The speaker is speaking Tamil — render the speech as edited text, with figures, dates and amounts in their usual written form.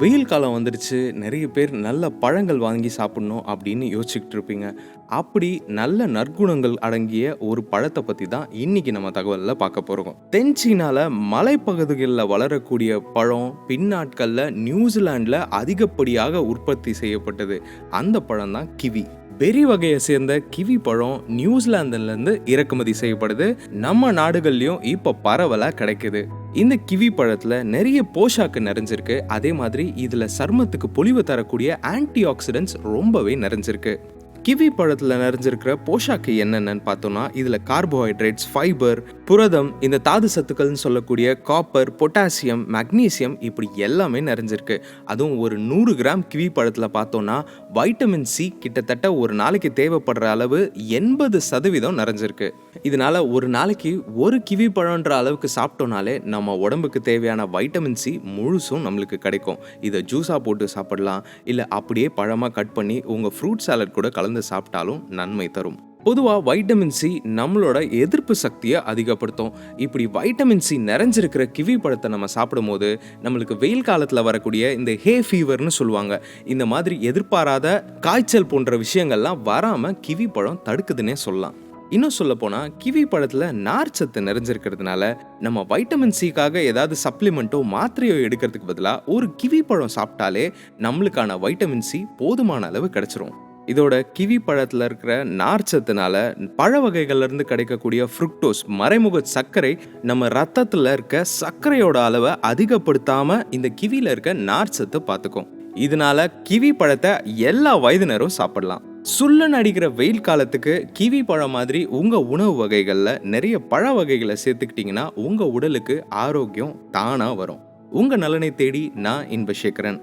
வெயில் காலம் வந்துடுச்சு. நிறைய பேர் நல்ல பழங்கள் வாங்கி சாப்பிடணும் அப்படின்னு யோசிச்சுக்கிட்டு இருப்பீங்க. அப்படி நல்ல நற்குணங்கள் அடங்கிய ஒரு பழத்தை பற்றி தான் இன்னைக்கு நம்ம தகவலில் பார்க்க போகிறோம். தென் சீனால மலைப்பகுதிகளில் வளரக்கூடிய பழம் பின்னாட்களில் நியூசிலாண்டில் அதிகப்படியாக உற்பத்தி செய்யப்பட்டது. அந்த பழம் தான் கிவி. பெரி வகையை சேர்ந்த கிவி பழம் நியூசிலாந்துலேருந்து இறக்குமதி செய்யப்படுது. நம்ம நாடுகள்லையும் இப்போ பரவலாக கிடைக்குது. இந்த கிவி பழத்துல நிறைய போஷாக்கு நிறைஞ்சிருக்கு. அதே மாதிரி இதுல சருமத்துக்கு பொலிவு தரக்கூடிய ஆன்டி ஆக்சிடென்ட்ஸ் ரொம்பவே நிறைஞ்சிருக்கு. கிவி பழத்துல நிறைஞ்சிருக்கிற போஷாக்கு என்னென்னு பார்த்தோம்னா, இதுல கார்போஹைட்ரேட்ஸ், ஃபைபர், புரதம், இந்த தாது சத்துக்கள்னு சொல்லக்கூடிய காப்பர், பொட்டாசியம், மக்னீசியம் இப்படி எல்லாமே நிறைஞ்சிருக்கு. அதுவும் ஒரு 100 கிராம் கிவி பழத்துல பார்த்தோம்னா வைட்டமின் சி கிட்டத்தட்ட ஒரு நாளைக்கு தேவைப்படுற அளவு 80% நிறைஞ்சிருக்கு. இதனால ஒரு நாளைக்கு ஒரு கிவி பழம்ன்ற அளவுக்கு சாப்பிட்டோம்னாலே நம்ம உடம்புக்கு தேவையான வைட்டமின் சி முழுசும் நம்மளுக்கு கிடைக்கும். இதை ஜூஸா போட்டு சாப்பிடலாம், இல்லை அப்படியே பழமா கட் பண்ணி உங்க ஃப்ரூட் சாலட் கூட கலந்து சாப்பிட்டாலும் நன்மை தரும். பொதுவாக வைட்டமின் சி நம்மளோட எதிர்ப்பு சக்தியை அதிகப்படுத்தும். இப்படி வைட்டமின் சி நிறைஞ்சிருக்கிற கிவி பழத்தை நம்ம சாப்பிடும் போது நம்மளுக்கு வெயில் காலத்தில் வரக்கூடிய இந்த ஹே ஃபீவர்னு சொல்லுவாங்க, இந்த மாதிரி எதிர்பாராத காய்ச்சல் போன்ற விஷயங்கள்லாம் வராமல் கிவி பழம் தடுக்குதுன்னே சொல்லலாம். இன்னும் சொல்ல போனால் கிவி பழத்தில் நார்ச்சத்து நிறைஞ்சிருக்கிறதுனால நம்ம வைட்டமின் சிக்காக ஏதாவது சப்ளிமெண்ட்டோ மாத்திரையோ எடுக்கிறதுக்கு பதிலாக ஒரு கிவி பழம் சாப்பிட்டாலே நம்மளுக்கான வைட்டமின் சி போதுமான அளவு கிடைச்சிரும். இதோட கிவி பழத்தில் இருக்கிற நார்ச்சத்துனால பழ வகைகள்லேருந்து கிடைக்கக்கூடிய ஃப்ருக்டோஸ் மறைமுக சர்க்கரை நம்ம ரத்தத்தில் இருக்க சர்க்கரையோட அளவை அதிகப்படுத்தாமல் இந்த கிவியில் இருக்க நார்ச்சத்தை பார்த்துக்கும். இதனால கிவி பழத்தை எல்லா வயதினரும் சாப்பிடலாம். சுள்ளன் அடிக்கிற வெயில் காலத்துக்கு கிவி பழம் மாதிரி உங்கள் உணவு வகைகளில் நிறைய பழ வகைகளை சேர்த்துக்கிட்டிங்கன்னா உங்கள் உடலுக்கு ஆரோக்கியம் தானாக வரும். உங்கள் நலனை தேடி நான் இன்பசேகரன்.